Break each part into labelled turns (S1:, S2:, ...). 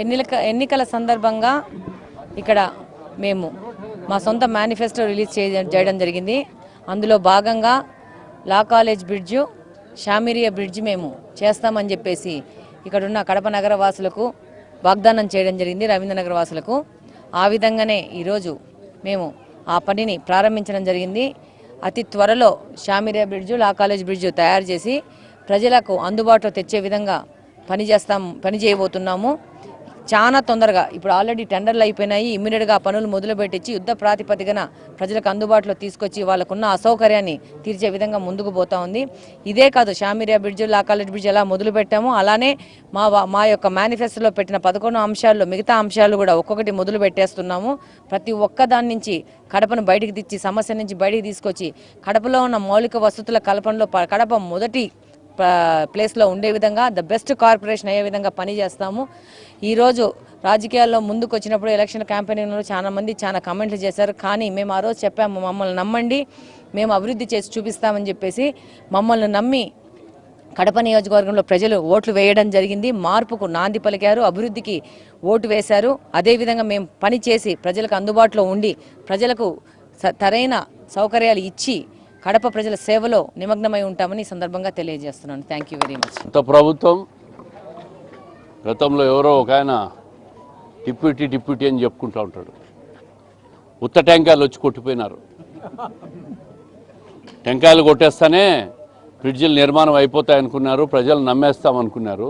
S1: ఎన్నికల సందర్భంగా ఇక్కడ మేము మా సొంత మేనిఫెస్టో రిలీజ్ చేయడం జరిగింది. అందులో భాగంగా లా కాలేజ్ బ్రిడ్జు, షామిరియా బ్రిడ్జ్ మేము చేస్తామని చెప్పేసి ఇక్కడున్న కడప నగర వాసులకు వాగ్దానం చేయడం జరిగింది, రవీంద్రనగర్ వాసులకు. ఆ విధంగానే ఈరోజు మేము ఆ పనిని ప్రారంభించడం జరిగింది. అతి త్వరలో షామిరియా బ్రిడ్జు, లా కాలేజ్ బ్రిడ్జు తయారు చేసి ప్రజలకు అందుబాటులో తెచ్చే విధంగా పని చేయబోతున్నాము. చాలా తొందరగా ఇప్పుడు ఆల్రెడీ టెండర్లు అయిపోయినాయి. ఇమ్మీడియట్గా పనులు మొదలుపెట్టించి యుద్ధ ప్రాతిపదికన ప్రజలకు అందుబాటులో తీసుకొచ్చి వాళ్ళకున్న అసౌకర్యాన్ని తీర్చే విధంగా ముందుకు పోతా ఉంది. ఇదే కాదు, షామిరియా బ్రిడ్జ్, లా కాలేజ్ బ్రిడ్జ్ ఎలా మొదలు పెట్టామో అలానే మా యొక్క మేనిఫెస్టోలో పెట్టిన 11 అంశాల్లో మిగతా అంశాలు కూడా ఒక్కొక్కటి మొదలు పెట్టేస్తున్నాము. ప్రతి ఒక్క దాని నుంచి కడపను బయటికి తెచ్చి, సమస్య నుంచి బయటికి తీసుకొచ్చి కడపలో ఉన్న మౌలిక వసతుల కల్పనలో కడప మొదటి ప్లేస్లో ఉండే విధంగా, ద బెస్ట్ కార్పొరేషన్ అయ్యే విధంగా పనిచేస్తాము. ఈరోజు రాజకీయాల్లో ముందుకు వచ్చినప్పుడు ఎలక్షన్ క్యాంపెయినింగ్లో చాలా కామెంట్లు చేశారు. కానీ మేము ఆ రోజు చెప్పాము, మమ్మల్ని నమ్మండి, మేము అభివృద్ధి చేసి చూపిస్తామని చెప్పేసి మమ్మల్ని నమ్మి కడప నియోజకవర్గంలో ప్రజలు ఓట్లు వేయడం జరిగింది. మార్పుకు నాంది పలికారు, అభివృద్ధికి ఓటు వేశారు. అదేవిధంగా మేము పని చేసి ప్రజలకు అందుబాటులో ఉండి ప్రజలకు సరైన సౌకర్యాలు ఇచ్చి కడప ప్రజల సేవలో నిమగ్నమై ఉంటామని ఈ సందర్భంగా తెలియజేస్తున్నాను. Thank you very much.
S2: ప్రభుత్వం గతంలో ఎవరో ఒక ఆయన డిప్యూటీ అని చెప్పుకుంటూ ఉంటాడు. ఉత్త టెంకాయలు వచ్చి కొట్టిపోయినారు. టెంకాయలు కొట్టేస్తానే బ్రిడ్జిలు నిర్మాణం అయిపోతాయనుకున్నారు, ప్రజలు నమ్మేస్తామనుకున్నారు.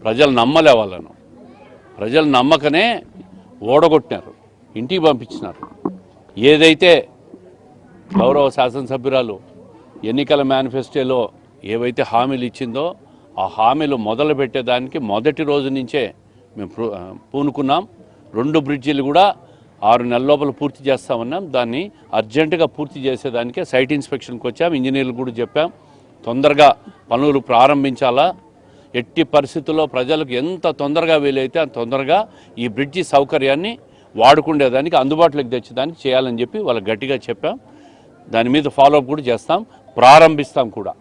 S2: ప్రజలు నమ్మలే వాళ్ళను. ప్రజలు నమ్మకనే ఓడగొట్టినారు, ఇంటికి పంపించినారు. ఏదైతే గౌరవ శాసనసభ్యురాలు ఎన్నికల మేనిఫెస్టోలో ఏవైతే హామీలు ఇచ్చిందో ఆ హామీలు మొదలు పెట్టేదానికి మొదటి రోజు నుంచే మేము పూనుకున్నాం. 2 బ్రిడ్జిలు కూడా 6 నెలల లోపల పూర్తి చేస్తామన్నాం. దాన్ని అర్జెంటుగా పూర్తి చేసేదానికే సైట్ ఇన్స్పెక్షన్కి వచ్చాం. ఇంజనీర్లు కూడా చెప్పాం, తొందరగా పనులు ప్రారంభించాలా. ఎట్టి పరిస్థితుల్లో ప్రజలకు ఎంత తొందరగా వీలైతే అంత తొందరగా ఈ బ్రిడ్జి సౌకర్యాన్ని వాడుకునేదానికి, అందుబాటులోకి తెచ్చేదానికి చేయాలని చెప్పి వాళ్ళకి గట్టిగా చెప్పాం. దాని మీద ఫాలోఅప్ కూడా చేస్తాం, ప్రారంభిస్తాం కూడా.